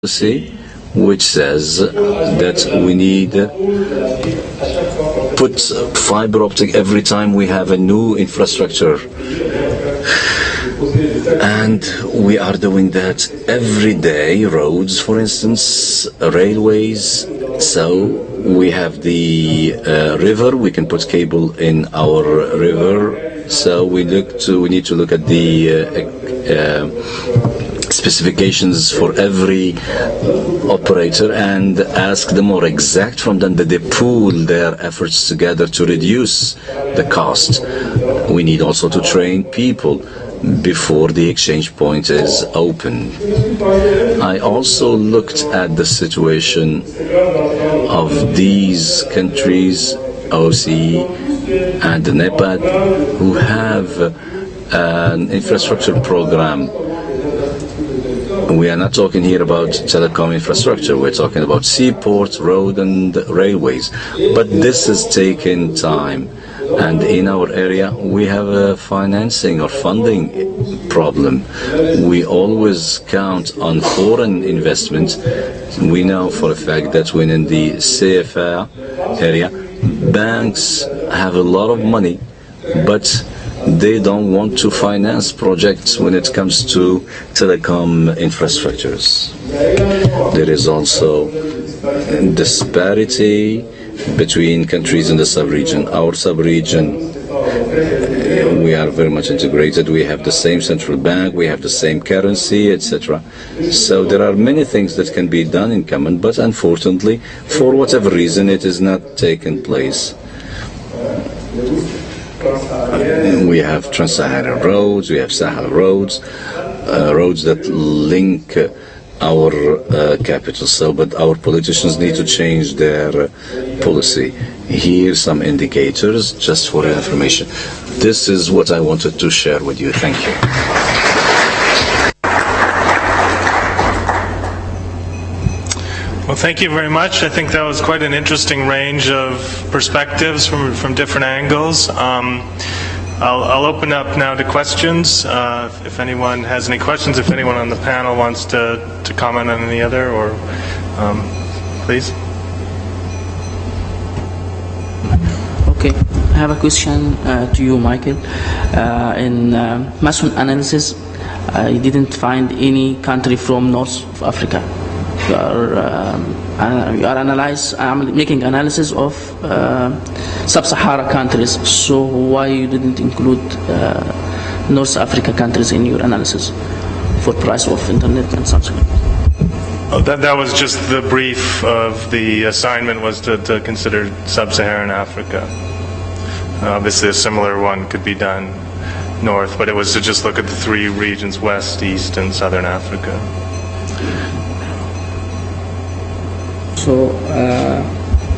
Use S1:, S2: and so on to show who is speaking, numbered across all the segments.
S1: policy which says that we need put fiber optic every time we have a new infrastructure. And we are doing that every day. Roads, for instance, railways. So we have the river. We can put cable in our river. So we need to look at the specifications for every operator and ask them more exact from them, that they pool their efforts together to reduce the cost. We need also to train people before the exchange point is open. I also looked at the situation of these countries, OCE and NEPAD, who have an infrastructure program. We are not talking here about telecom infrastructure. We're talking about seaports, road and railways. But this has taken time. And in our area, we have a financing or funding problem. We always count on foreign investment. We know for a fact that when in the CFA area, banks have a lot of money, but they don't want to finance projects when it comes to telecom infrastructures. There is also disparity between countries in the sub-region. Our sub-region, we are very much integrated. We have the same central bank, we have the same currency, etc. So there are many things that can be done in common, but unfortunately, for whatever reason, it is not taken place. We have Trans-Saharan roads, we have Sahel roads, roads that link our capital. So, but our politicians need to change their policy. Here some indicators, just for your information. This is what I wanted to share with you. Thank you.
S2: Well, thank you very much. I think that was quite an interesting range of perspectives from different angles. I'll open up now to questions. If anyone has any questions, if anyone on the panel wants to comment on any other, or please.
S3: Okay, I have a question to you, Michael. In Mason analysis, I didn't find any country from North of Africa. You are making analysis of sub-Sahara countries. So why you didn't include North Africa countries in your analysis for price of internet and something?
S2: Oh, that was just the brief of the assignment, was to consider sub-Saharan Africa. Obviously, a similar one could be done north, but it was to just look at the three regions: West, East, and Southern Africa.
S3: So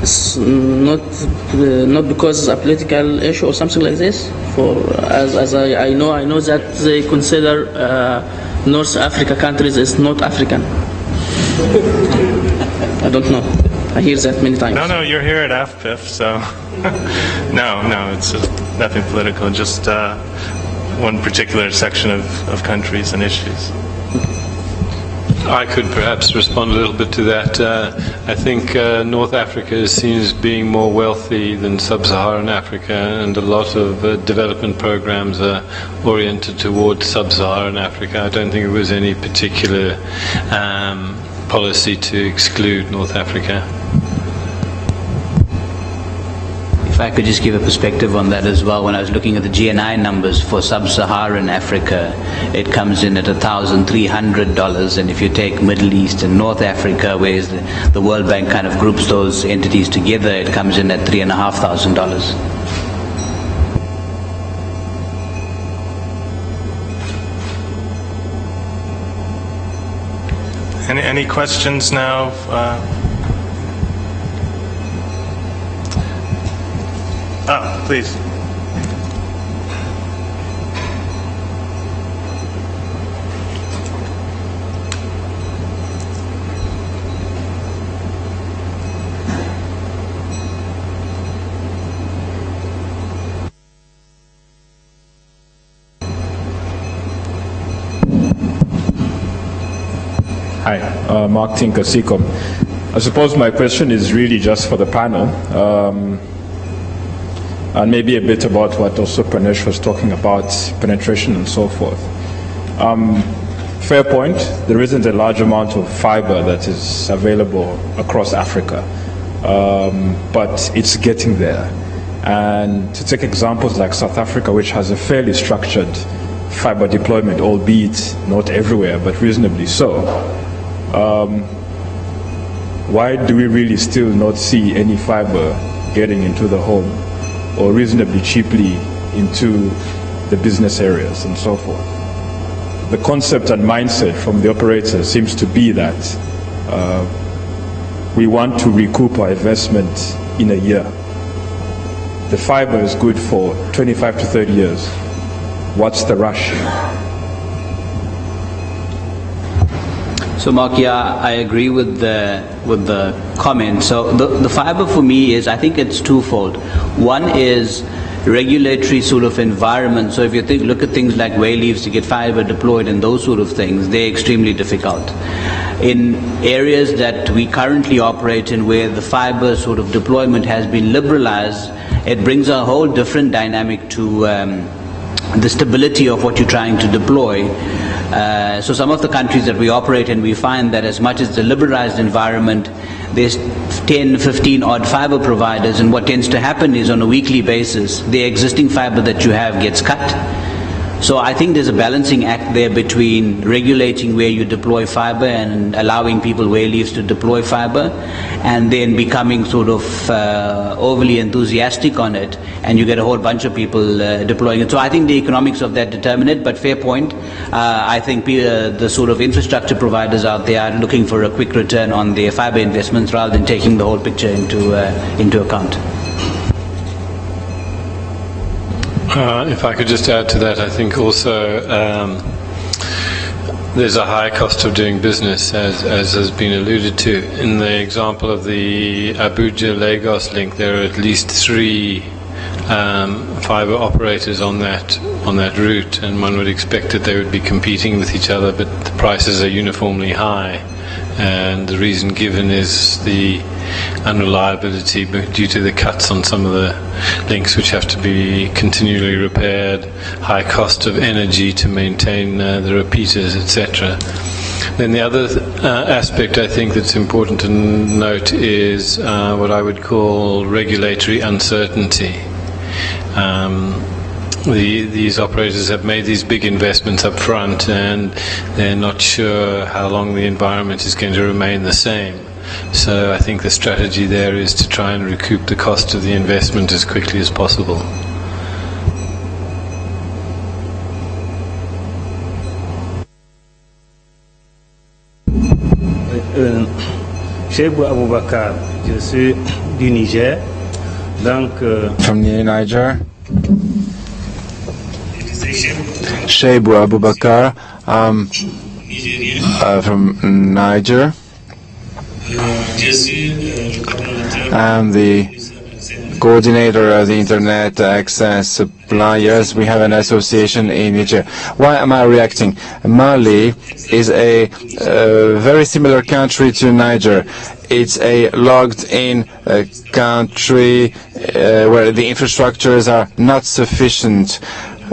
S3: it's not because it's a political issue or something like this. For as I know that they consider North Africa countries as not African. I don't know. I hear that many times.
S2: No, you're here at AFPIF, so no, it's nothing political. Just one particular section of countries and issues.
S4: I could perhaps respond a little bit to that. I think North Africa is seen as being more wealthy than Sub-Saharan Africa, and a lot of development programs are oriented towards Sub-Saharan Africa. I don't think it was any particular policy to exclude North Africa.
S5: If I could just give a perspective on that as well. When I was looking at the GNI numbers for Sub-Saharan Africa, it comes in at $1,300, and if you take Middle East and North Africa, where the World Bank kind of groups those entities together, it comes in at $3,500.
S2: Any questions now? Please.
S6: Hi, Mark Tinker, SECOM. I suppose my question is really just for the panel, and maybe a bit about what also Pranesh was talking about, penetration and so forth. Fair point, there isn't a large amount of fiber that is available across Africa, but it's getting there. And to take examples like South Africa, which has a fairly structured fiber deployment, albeit not everywhere, but reasonably so, why do we really still not see any fiber getting into the home or reasonably cheaply into the business areas and so forth? The concept and mindset from the operators seems to be that we want to recoup our investment in a year. The fiber is good for 25 to 30 years. What's the rush?
S5: So Mark, yeah, I agree with the comment. So the fiber for me is, I think it's twofold. One is regulatory sort of environment. So if you look at things like way leaves to get fiber deployed and those sort of things, they're extremely difficult. In areas that we currently operate in where the fiber sort of deployment has been liberalized, it brings a whole different dynamic to the stability of what you're trying to deploy. So some of the countries that we operate in, we find that as much as the liberalized environment, there's 10, 15 odd fiber providers, and what tends to happen is on a weekly basis, the existing fiber that you have gets cut. So I think there's a balancing act there between regulating where you deploy fiber and allowing people where leaves to deploy fiber, and then becoming sort of overly enthusiastic on it, and you get a whole bunch of people deploying it. So I think the economics of that determine it, but fair point. I think the sort of infrastructure providers out there are looking for a quick return on their fiber investments rather than taking the whole picture into account.
S4: If I could just add to that, I think also there's a high cost of doing business, as has been alluded to. In the example of the Abuja-Lagos link, there are at least 3 fiber operators on that route, and one would expect that they would be competing with each other, but the prices are uniformly high, and the reason given is the unreliability due to the cuts on some of the links which have to be continually repaired, high cost of energy to maintain the repeaters, etc. Then the other aspect I think that's important to note is what I would call regulatory uncertainty. These operators have made these big investments up front, and they're not sure how long the environment is going to remain the same. So I think the strategy there is to try and recoup the cost of the investment as quickly as possible.
S7: Sheibu Abubakar, je suis du Niger. Donc,
S8: from Niger. Sheibu Abubakar, from Niger. I'm the coordinator of the Internet Access Suppliers. We have an association in Niger. Why am I reacting? Mali is a very similar country to Niger. It's a logged-in country where the infrastructures are not sufficient.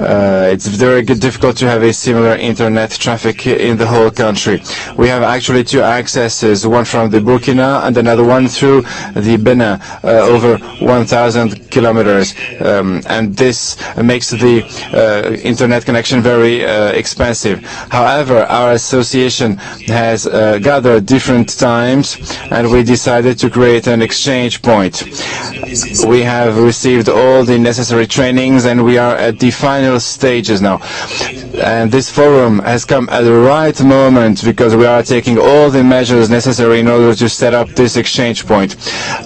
S8: It's very difficult to have a similar internet traffic in the whole country. We have actually 2 accesses, one from the Burkina and another one through the Benin, over 1,000 kilometers. And this makes the internet connection very expensive. However, our association has gathered different times, and we decided to create an exchange point. We have received all the necessary trainings, and we are at the final stages now. And this forum has come at the right moment because we are taking all the measures necessary in order to set up this exchange point.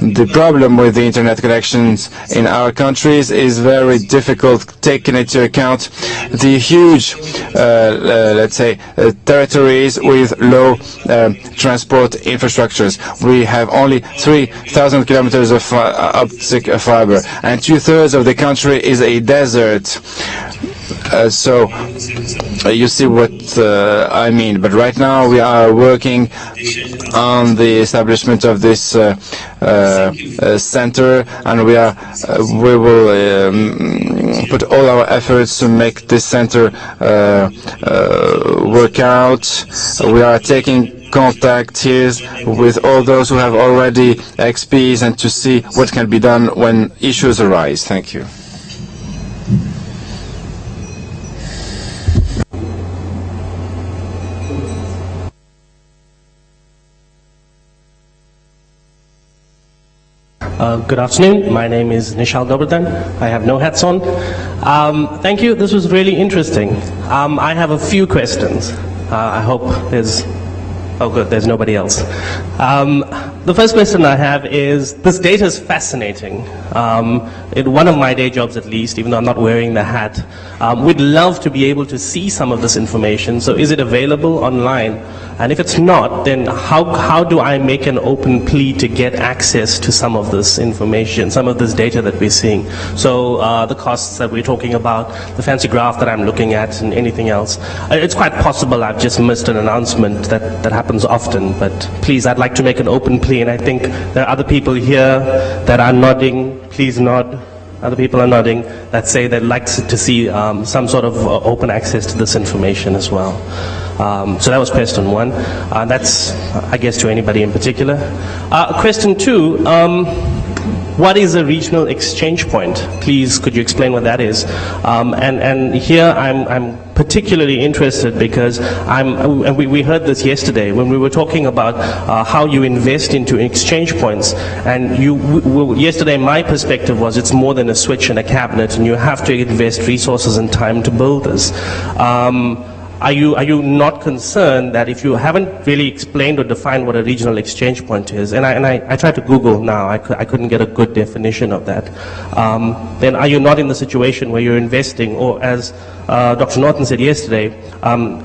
S8: The problem with the internet connections in our countries is very difficult, taking into account the huge, let's say, territories with low transport infrastructures. We have only 3,000 kilometers of optic fiber, and 2/3 of the country is a desert. So you see what I mean. But right now we are working on the establishment of this center, and we will put all our efforts to make this center work out. We are taking contact here with all those who have already XPs and to see what can be done when issues arise. Thank you.
S9: Good afternoon. My name is Nishal Goberdan. I have no hats on. Thank you. This was really interesting. I have a few questions. I hope there's... Oh, good. There's nobody else. The first question I have is, this data is fascinating. In one of my day jobs at least, even though I'm not wearing the hat, we'd love to be able to see some of this information. So is it available online? And if it's not, then how do I make an open plea to get access to some of this information, some of this data that we're seeing? So the costs that we're talking about, the fancy graph that I'm looking at, and anything else. It's quite possible I've just missed an announcement that happens often, but please, I'd like to make an open plea, and I think there are other people here that are nodding. Please nod. Other people are nodding that say they'd like to see some sort of open access to this information as well. So that was question one. That's, I guess, to anybody in particular. Question two, what is a regional exchange point? Please, could you explain what that is? And here I'm particularly interested because and we heard this yesterday when we were talking about how you invest into exchange points. And yesterday my perspective was it's more than a switch and a cabinet, and you have to invest resources and time to build this. Are you not concerned that if you haven't really explained or defined what a regional exchange point is, and I tried to Google now, I couldn't get a good definition of that, then are you not in the situation where you're investing, or as Dr. Norton said yesterday,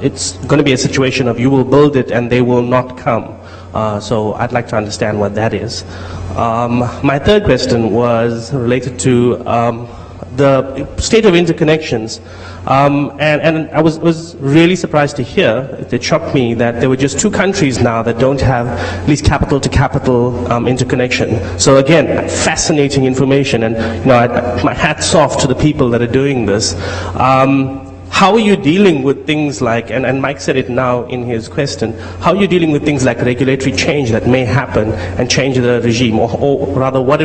S9: it's going to be a situation of you will build it and they will not come. So I'd like to understand what that is. My third question was related to the state of interconnections. And I was really surprised to hear, it shocked me that there were just 2 countries now that don't have at least capital-to-capital interconnection. So again, fascinating information, and my hat's off to the people that are doing this. How are you dealing with things like, and Mike said it now in his question, how are you dealing with things like regulatory change that may happen and change the regime? Or rather, what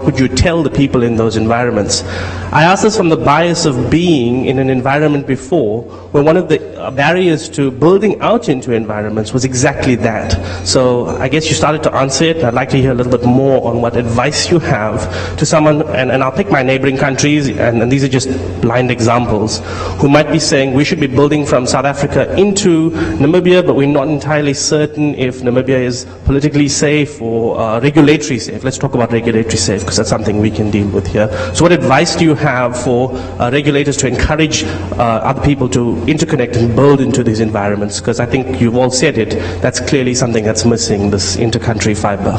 S9: would you tell the people in those environments? I ask this from the bias of being in an environment before, where one of the barriers to building out into environments was exactly that. So I guess you started to answer it. I'd like to hear a little bit more on what advice you have to someone, and I'll pick my neighboring countries, and these are just blind examples, who might be saying we should be building from South Africa into Namibia, but we're not entirely certain if Namibia is politically safe or regulatory safe. Let's talk about regulatory safe, because that's something we can deal with here. So what advice do you have for regulators to encourage other people to interconnect and build into these environments? Because I think you've all said it, that's clearly something that's missing, this inter-country fiber.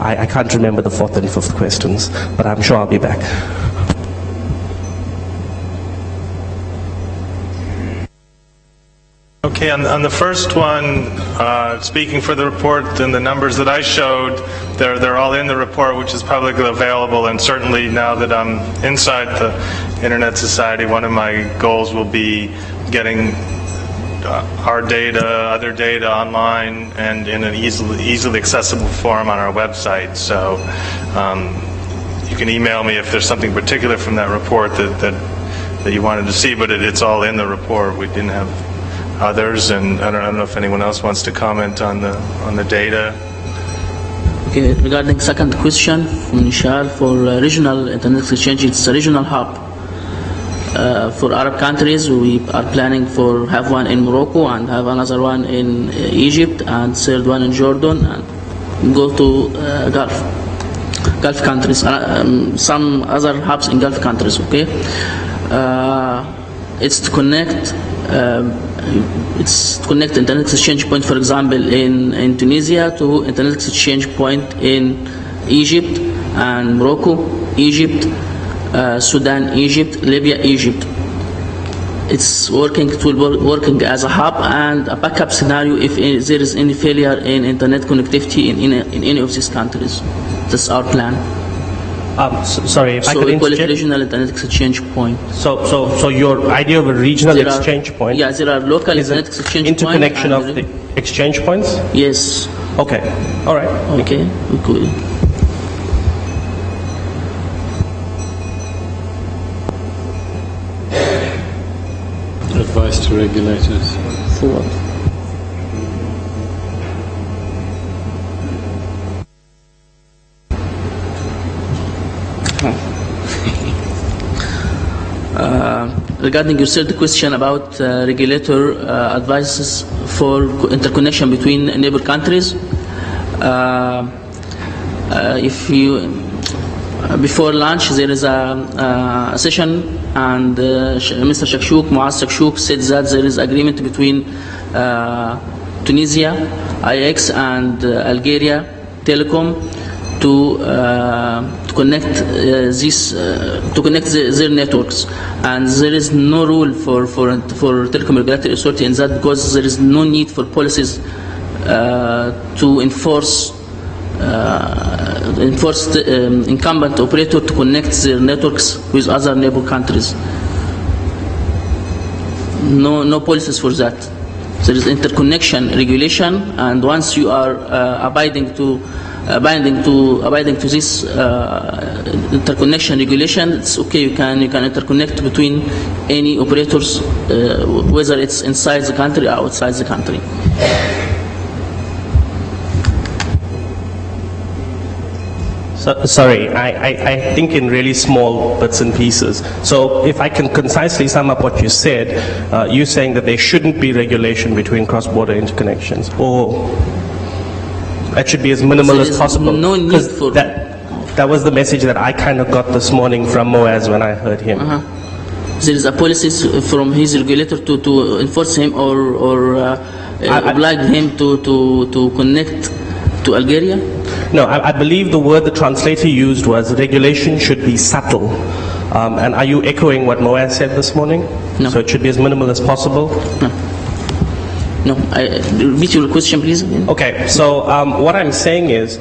S9: I can't remember the 4th and 5th questions, but I'm sure I'll be back.
S2: Okay, on the first one, speaking for the report, and the numbers that I showed, they're all in the report, which is publicly available, and certainly now that I'm inside the Internet Society, one of my goals will be getting our data, other data online, and in an easily accessible form on our website. So you can email me if there's something particular from that report that you wanted to see, but it's all in the report. We didn't have others, and I don't know if anyone else wants to comment on the data.
S3: Okay, regarding second question from Nishal for regional internet exchange, it's a regional hub. For Arab countries, we are planning for have one in Morocco and have another one in Egypt and third one in Jordan, and go to Gulf countries, some other hubs in Gulf countries. Okay, it's to connect. It's connect internet exchange point, for example, in Tunisia to internet exchange point in Egypt and Morocco, Egypt, Sudan, Egypt, Libya, Egypt. it's working. It will be working as a hub and a backup scenario if there is any failure in internet connectivity in any of these countries. That's our plan.
S9: Sorry, if I
S3: So
S9: could
S3: we call it
S9: interject.
S3: regional internet exchange point.
S9: So your idea of a regional
S3: There are-
S9: exchange point
S3: Yeah, there are local
S9: is an
S3: internet exchange
S9: interconnection
S3: point
S9: of the exchange points?
S3: Yes.
S9: Okay, all right.
S3: Okay. Cool.
S4: Advice to regulators.
S3: For what? Regarding your third question about regulator advices for interconnection between neighbor countries, if you before lunch there is a session and Mr. Shakshuk, Muaz Shakshuk said that there is agreement between Tunisia, IX and Algeria Telecom to connect their networks, and there is no rule for telecom regulatory authority in that because there is no need for policies to enforce the incumbent operator to connect their networks with other neighbor countries. No policies for that. There is interconnection regulation, and once you are abiding to this interconnection regulation, it's okay. You can interconnect between any operators, whether it's inside the country or outside the country.
S9: Sorry, I think in really small bits and pieces. So if I can concisely sum up what you said, you're saying that there shouldn't be regulation between cross-border interconnections, or that should be as minimal as possible.
S3: No need
S9: 'Cause
S3: for
S9: that was the message that I kind of got this morning from Moaz when I heard him.
S3: There is a policy from his regulator to enforce him or oblige him to connect to Algeria.
S9: No, I believe the word the translator used was regulation should be subtle. And are you echoing what Moaz said this morning?
S3: No.
S9: So it should be as minimal as possible?
S3: No, repeat your question, please.
S9: Okay, so what I'm saying is,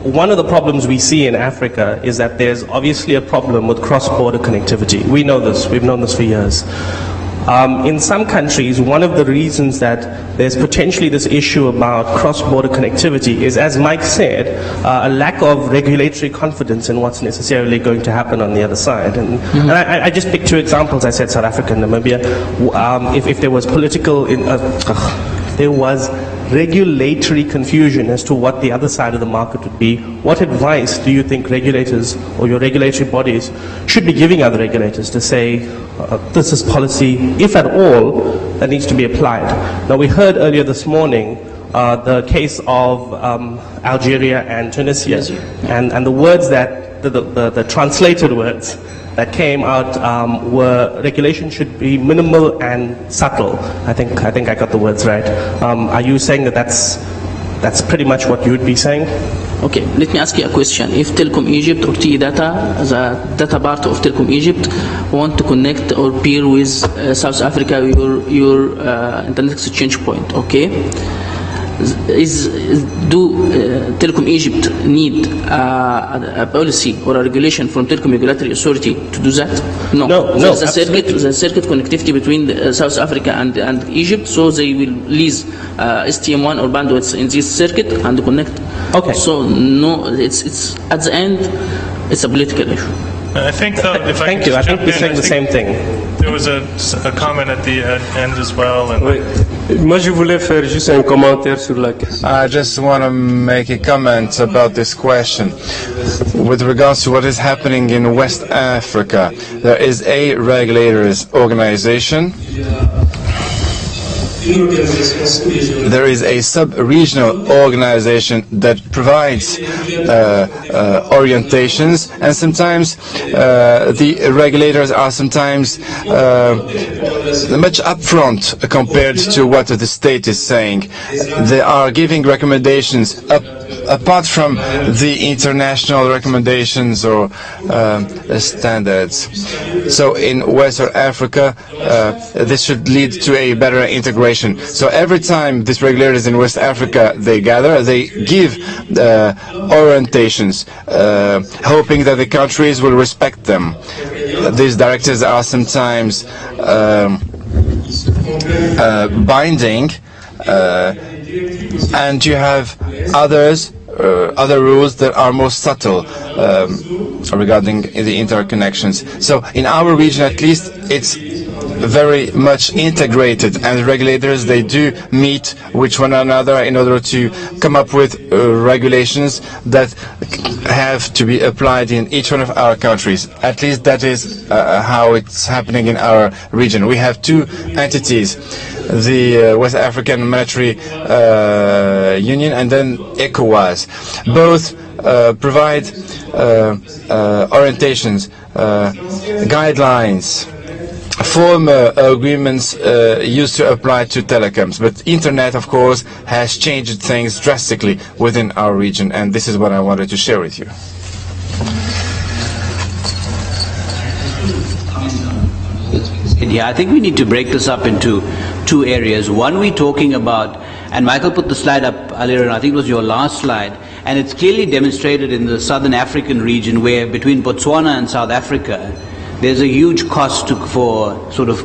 S9: one of the problems we see in Africa is that there's obviously a problem with cross-border connectivity. We know this, we've known this for years. In some countries, one of the reasons that there's potentially this issue about cross-border connectivity is, as Mike said, a lack of regulatory confidence in what's necessarily going to happen on the other side. And I just picked two examples. I said South Africa and Namibia. If there was there was regulatory confusion as to what the other side of the market would be, what advice do you think regulators or your regulatory bodies should be giving other regulators to say, this is policy, if at all, that needs to be applied? Now, we heard earlier this morning the case of Algeria and Tunisia, and the words that, the translated words that came out were regulation should be minimal and subtle. I think I got the words right. Are you saying that that's pretty much what you would be saying?
S3: Okay, let me ask you a question. If Telecom Egypt or TE Data, the data part of Telecom Egypt, want to connect or peer with South Africa, your internet exchange point, okay? Do Telecom Egypt need a policy or a regulation from Telecom Regulatory Authority to do that? No. There's a circuit connectivity between South Africa and Egypt, so they will lease STM1 or bandwidth in this circuit and connect.
S9: Okay.
S3: So no, it's at the end, it's a political issue.
S2: I think, though, if I
S9: Thank
S2: can
S9: you. I
S2: just
S9: think
S2: jump
S9: we're
S2: in,
S9: saying the same thing.
S2: There was a comment at the end as well. And
S10: Oui. Moi, je voulais faire juste un commentaire sur la question.
S8: I just want to make a comment about this question. With regards to what is happening in West Africa, there is a regulators organization there is a sub-regional organization that provides orientations, and sometimes the regulators are sometimes much upfront compared to what the state is saying. They are giving recommendations apart from the international recommendations or standards. So in Western Africa, this should lead to a better integration. So every time these regulators in West Africa they gather, they give orientations, hoping that the countries will respect them. These directives are sometimes binding, and you have other rules that are more subtle regarding the interconnections. So in our region, at least, it's very much integrated, and the regulators, they do meet with one another in order to come up with regulations that have to be applied in each one of our countries. At least that is how it's happening in our region. We have two entities, the West African Monetary Union and then ECOWAS. Both provide orientations, guidelines, former agreements used to apply to telecoms, but internet, of course, has changed things drastically within our region, and this is what I wanted to share with you.
S5: Yeah, I think we need to break this up into two areas. One, we're talking about, and Michael put the slide up earlier, and I think it was your last slide, and it's clearly demonstrated in the Southern African region, where between Botswana and South Africa, there's a huge cost for sort of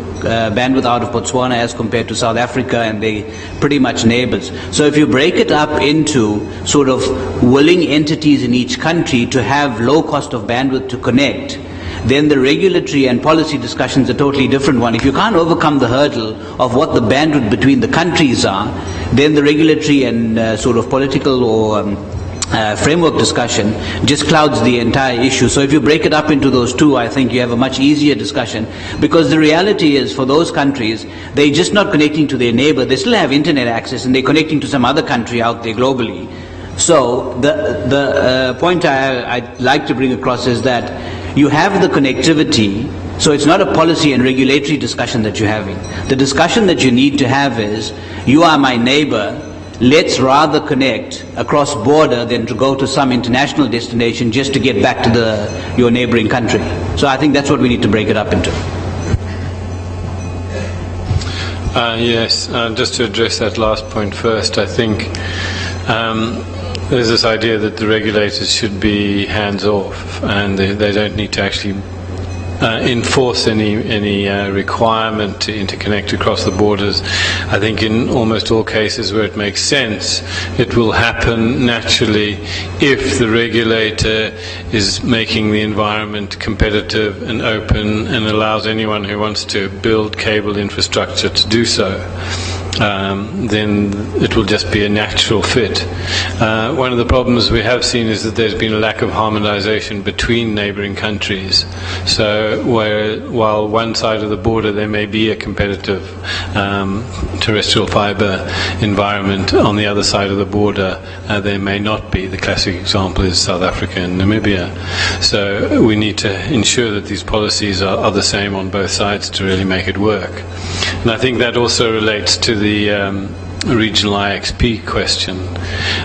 S5: bandwidth out of Botswana as compared to South Africa, and they pretty much neighbors. So if you break it up into sort of willing entities in each country to have low cost of bandwidth to connect, then the regulatory and policy discussions are a totally different one. If you can't overcome the hurdle of what the bandwidth between the countries are, then the regulatory and sort of political or framework discussion just clouds the entire issue. So if you break it up into those two, I think you have a much easier discussion, because the reality is for those countries, they're just not connecting to their neighbor. They still have internet access and they're connecting to some other country out there globally. So the point I'd like to bring across is that you have the connectivity, so it's not a policy and regulatory discussion that you're having. The discussion that you need to have is, you are my neighbor, let's rather connect across border than to go to some international destination just to get back to your neighboring country. So I think that's what we need to break it up into.
S4: Yes, just to address that last point first, I think there's this idea that the regulators should be hands-off and they don't need to actually enforce any requirement to interconnect across the borders. I think in almost all cases where it makes sense, it will happen naturally if the regulator is making the environment competitive and open and allows anyone who wants to build cable infrastructure to do so. Then it will just be a natural fit. One of the problems we have seen is that there's been a lack of harmonization between neighboring countries. So while one side of the border there may be a competitive terrestrial fiber environment, on the other side of the border there may not be. The classic example is South Africa and Namibia. So we need to ensure that these policies are the same on both sides to really make it work. And I think that also relates to the regional IXP question.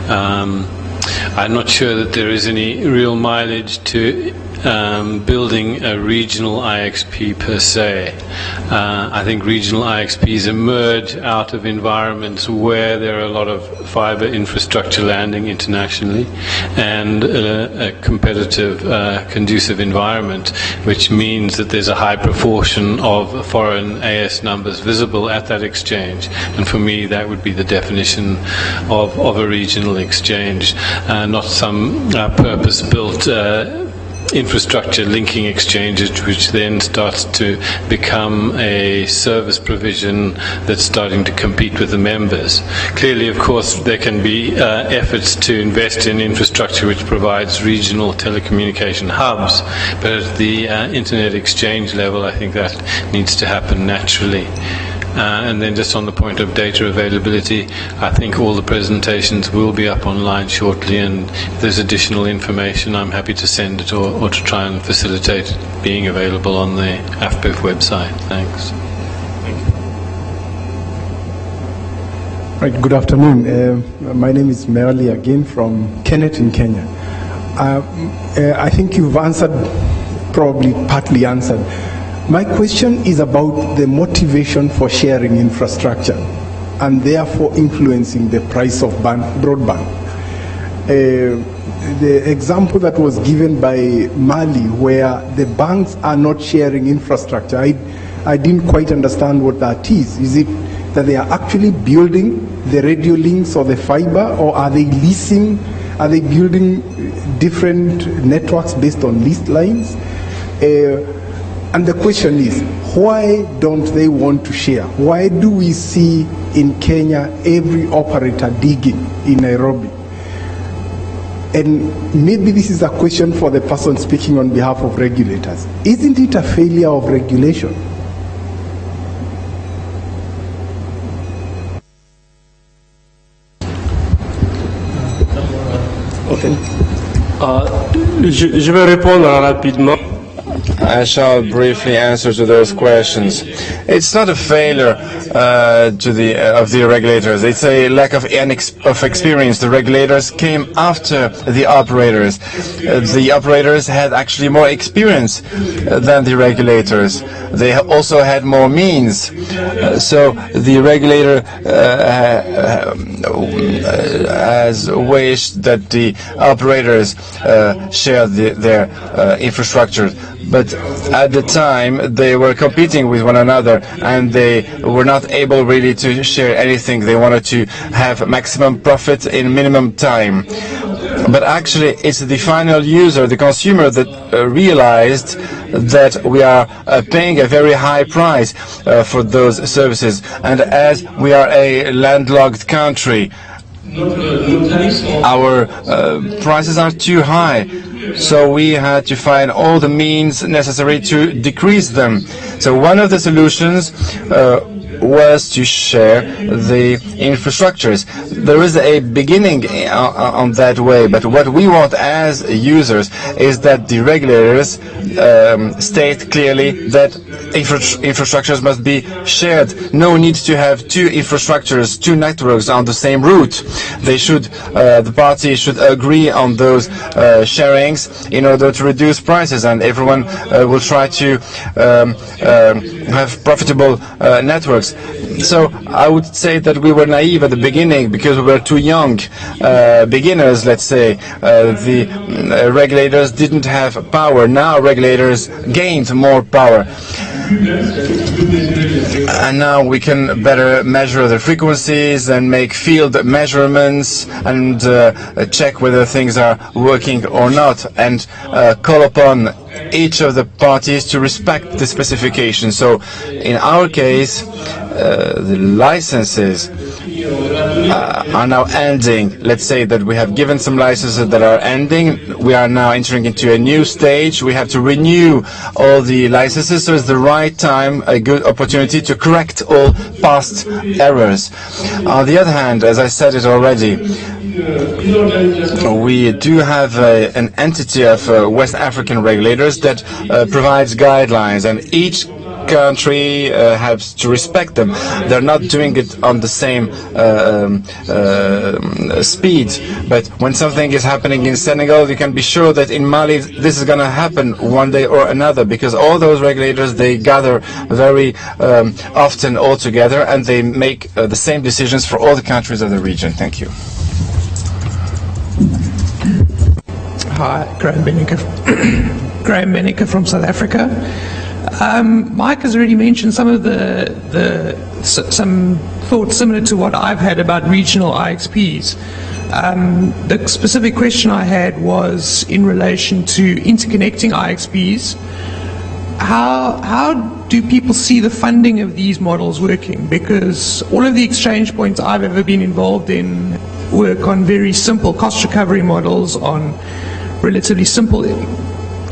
S4: I'm not sure that there is any real mileage to building a regional IXP per se. I think regional IXPs emerge out of environments where there are a lot of fiber infrastructure landing internationally and a competitive, conducive environment, which means that there's a high proportion of foreign AS numbers visible at that exchange. And for me, that would be the definition of a regional exchange, not some purpose-built infrastructure linking exchanges, which then starts to become a service provision that's starting to compete with the members. Clearly, of course, there can be efforts to invest in infrastructure which provides regional telecommunication hubs, but at the internet exchange level, I think that needs to happen naturally. And then just on the point of data availability, I think all the presentations will be up online shortly, and if there's additional information, I'm happy to send it or to try and facilitate it being available on the AFPIF website. Thanks.
S11: Right, good afternoon. My name is Merli again from Kenneth in Kenya. I think you've answered, probably partly answered. My question is about the motivation for sharing infrastructure and therefore influencing the price of broadband. The example that was given by Mali, where the banks are not sharing infrastructure, I didn't quite understand what that is. Is it that they are actually building the radio links or the fiber, or are they leasing, are they building different networks based on leased lines? And the question is, why don't they want to share? Why do we see in Kenya every operator digging in Nairobi? And maybe this is a question for the person speaking on behalf of regulators. Isn't it a failure of regulation?
S10: Je vais répondre rapidement.
S8: I shall briefly answer to those questions. It's not a failure of the regulators. It's a lack of experience. The regulators came after the operators. The operators had actually more experience than the regulators. They also had more means. So the regulator has wished that the operators share their infrastructure. But at the time, they were competing with one another, and they were not able really to share anything. They wanted to have maximum profit in minimum time. But actually, it's the final user, the consumer, that realized that we are paying a very high price for those services. And as we are a landlocked country, our prices are too high. So we had to find all the means necessary to decrease them. So one of the solutions was to share the infrastructures. There is a beginning on that way, but what we want as users is that the regulators state clearly that infrastructures must be shared. No need to have two infrastructures, two networks on the same route. They should, the parties should agree on those sharings in order to reduce prices, and everyone will try to have profitable networks. So I would say that we were naive at the beginning because we were too young, beginners, let's say. The regulators didn't have power. Now regulators gained more power. And now we can better measure the frequencies and make field measurements and check whether things are working or not, and call upon each of the parties to respect the specifications. So in our case, the licenses are now ending. Let's say that we have given some licenses that are ending. We are now entering into a new stage. We have to renew all the licenses, so it's the right time, a good opportunity to correct all past errors. On the other hand, as I said it already, we do have an entity of West African regulators that provides guidelines, and each country has to respect them. They're not doing it on the same speed, but when something is happening in Senegal, you can be sure that in Mali this is going to happen one day or another, because all those regulators, they gather very often all together, and they make the same decisions for all the countries of the region. Thank you.
S12: Hi, Graham Benniker from South Africa. Mike has already mentioned some of some thoughts similar to what I've had about regional IXPs. The specific question I had was in relation to interconnecting IXPs. How do people see the funding of these models working? Because all of the exchange points I've ever been involved in work on very simple cost recovery models, on relatively simple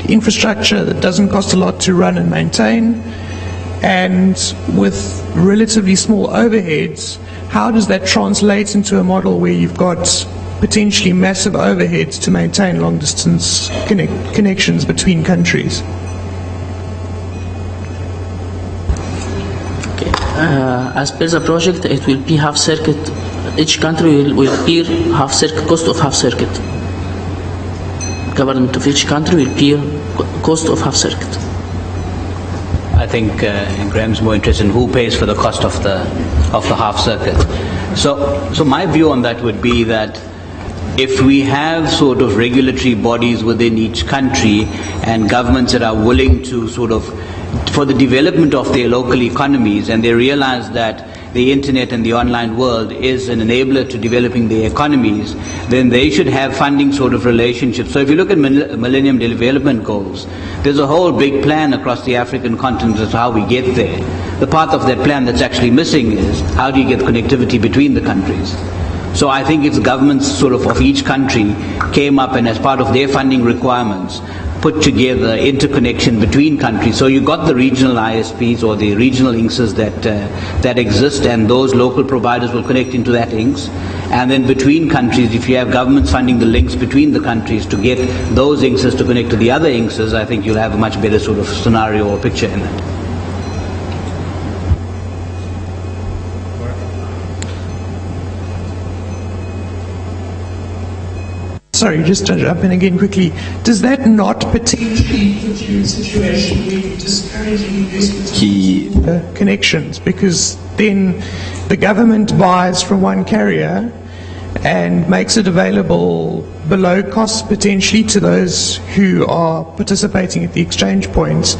S12: infrastructure that doesn't cost a lot to run and maintain. and with relatively small overheads, how does that translate into a model where you've got potentially massive overheads to maintain long-distance connections between countries?
S3: As per the project, it will be half circuit. Each country will bear half circuit cost of half circuit. Government of each country will bear cost of half circuit.
S5: I think Graham's more interested in who pays for the cost of the half circuit. So my view on that would be that if we have sort of regulatory bodies within each country and governments that are willing to sort of, for the development of their local economies, and they realize that the internet and the online world is an enabler to developing their economies, then they should have funding sort of relationships. So if you look at Millennium Development Goals, there's a whole big plan across the African continent as to how we get there. The part of that plan that's actually missing is how do you get connectivity between the countries? So I think if the governments sort of each country came up and as part of their funding requirements put together interconnection between countries. So you got the regional ISPs or the regional INCs that exist, and those local providers will connect into that INCs. And then between countries, if you have governments funding the links between the countries to get those INCs to connect to the other INCs, I think you'll have a much better sort of scenario or picture in that.
S12: Sorry, just to jump in again quickly. Does that not potentially put you in a situation where you're discouraging investment connections? Because then the government buys from one carrier and makes it available below cost potentially to those who are participating at the exchange points.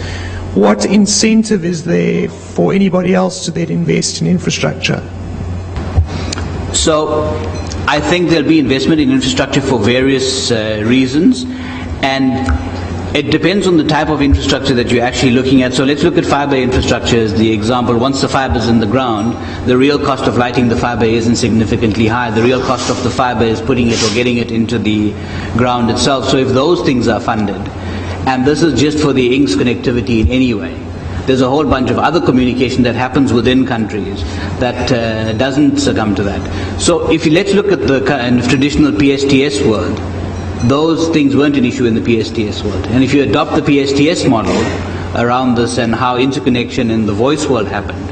S12: What incentive is there for anybody else to then invest in infrastructure?
S5: So I think there'll be investment in infrastructure for various reasons, and it depends on the type of infrastructure that you're actually looking at. So let's look at fiber infrastructure as the example. Once the fiber is in the ground, the real cost of lighting the fiber isn't significantly high. The real cost of the fiber is putting it or getting it into the ground itself. So if those things are funded, and this is just for the INCS connectivity in any way, there's a whole bunch of other communication that happens within countries that doesn't succumb to that. So if let's look at the kind of traditional PSTS world, those things weren't an issue in the PSTS world. And if you adopt the PSTS model around this and how interconnection in the voice world happened,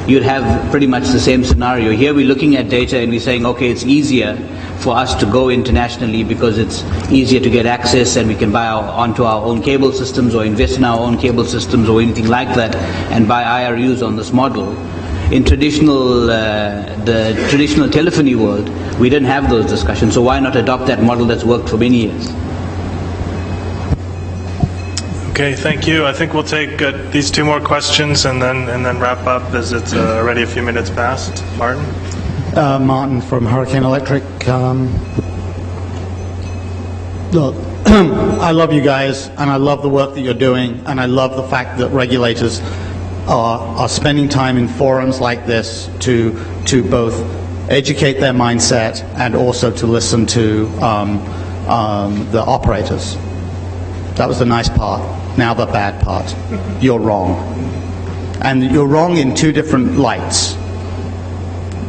S5: you'd have pretty much the same scenario. Here we're looking at data and we're saying, okay, it's easier for us to go internationally because it's easier to get access and we can buy onto our own cable systems or invest in our own cable systems or anything like that and buy IRUs on this model. In the traditional telephony world, we didn't have those discussions, so why not adopt that model that's worked for many years?
S2: Okay, thank you. I think we'll take these two more questions and then wrap up as it's already a few minutes past. Martin?
S13: Martin from Hurricane Electric. Look, I love you guys, and I love the work that you're doing, and I love the fact that regulators are spending time in forums like this to both educate their mindset and also to listen to the operators. That was the nice part. Now the bad part. You're wrong. And you're wrong in two different lights.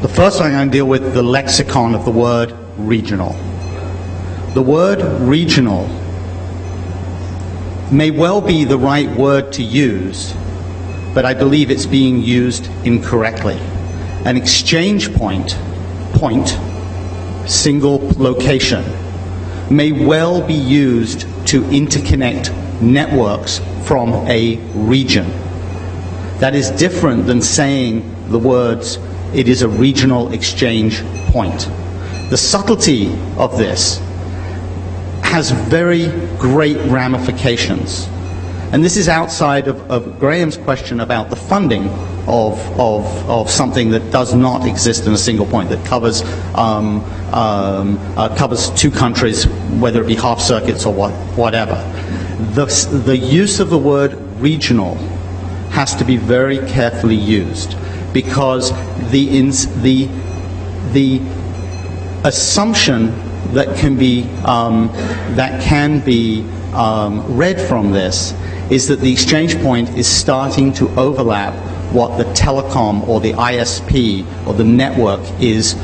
S13: The first one I'm going to deal with the lexicon of the word regional. The word regional may well be the right word to use, but I believe it's being used incorrectly. An exchange point, single location, may well be used to interconnect networks from a region. That is different than saying the words, it is a regional exchange point. The subtlety of this has very great ramifications. And this is outside of Graham's question about the funding of something that does not exist in a single point, that covers two countries, whether it be half circuits or whatever. The use of the word regional has to be very carefully used, because the assumption that can be read from this is that the exchange point is starting to overlap what the telecom or the ISP or the network is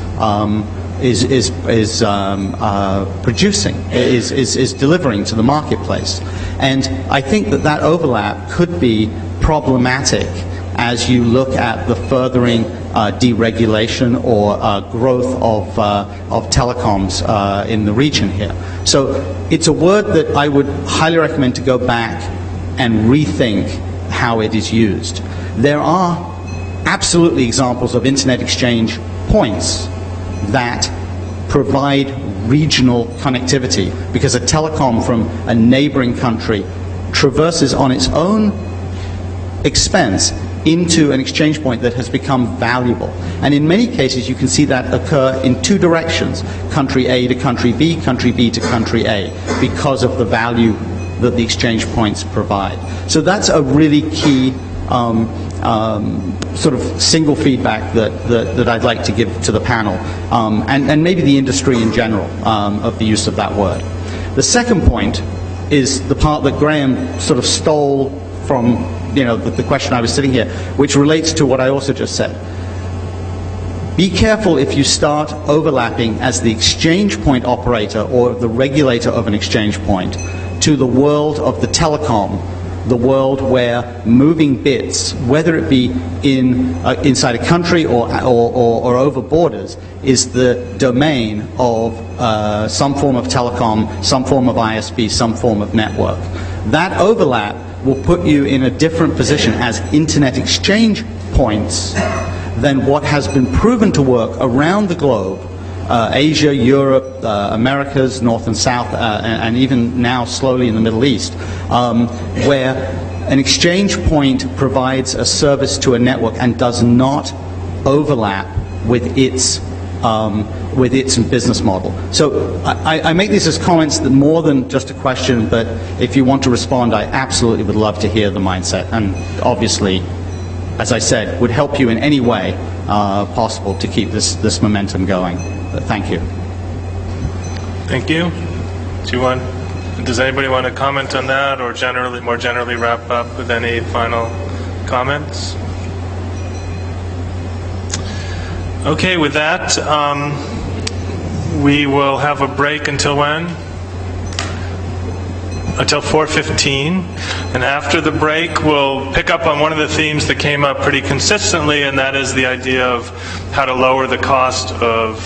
S13: producing, is delivering to the marketplace. And I think that overlap could be problematic as you look at the furthering deregulation or growth of telecoms in the region here. So it's a word that I would highly recommend to go back and rethink how it is used. There are absolutely examples of internet exchange points that provide regional connectivity because a telecom from a neighboring country traverses on its own expense into an exchange point that has become valuable. And in many cases you can see that occur in two directions, country A to country B to country A, because of the value that the exchange points provide. So that's a really key sort of single feedback that I'd like to give to the panel, and maybe the industry in general, of the use of that word. The second point is the part that Graham sort of stole from the question I was sitting here, which relates to what I also just said. Be careful if you start overlapping as the exchange point operator or the regulator of an exchange point to the world of the telecom, the world where moving bits, whether it be inside a country or over borders, is the domain of some form of telecom, some form of ISP, some form of network. That overlap will put you in a different position as internet exchange points than what has been proven to work around the globe, Asia, Europe, Americas, North and South, and even now slowly in the Middle East, where an exchange point provides a service to a network and does not overlap with its business model. So I make these as comments that more than just a question, but if you want to respond, I absolutely would love to hear the mindset, and obviously, as I said, would help you in any way possible to keep this momentum going. Thank you.
S2: Thank you. Does anybody want to comment on that, or more generally wrap up with any final comments? Okay, with that, we will have a break until when? Until 4:15, and after the break we'll pick up on one of the themes that came up pretty consistently, and that is the idea of how to lower the cost of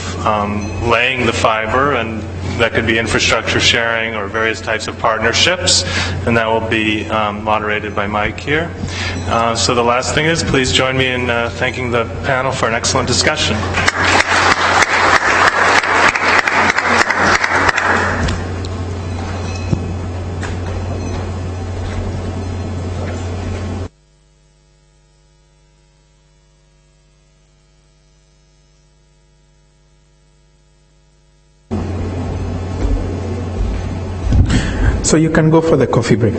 S2: laying the fiber, and that could be infrastructure sharing or various types of partnerships, and that will be moderated by Mike here. So the last thing is, please join me in thanking the panel for an excellent discussion.
S11: So you can go for the coffee break.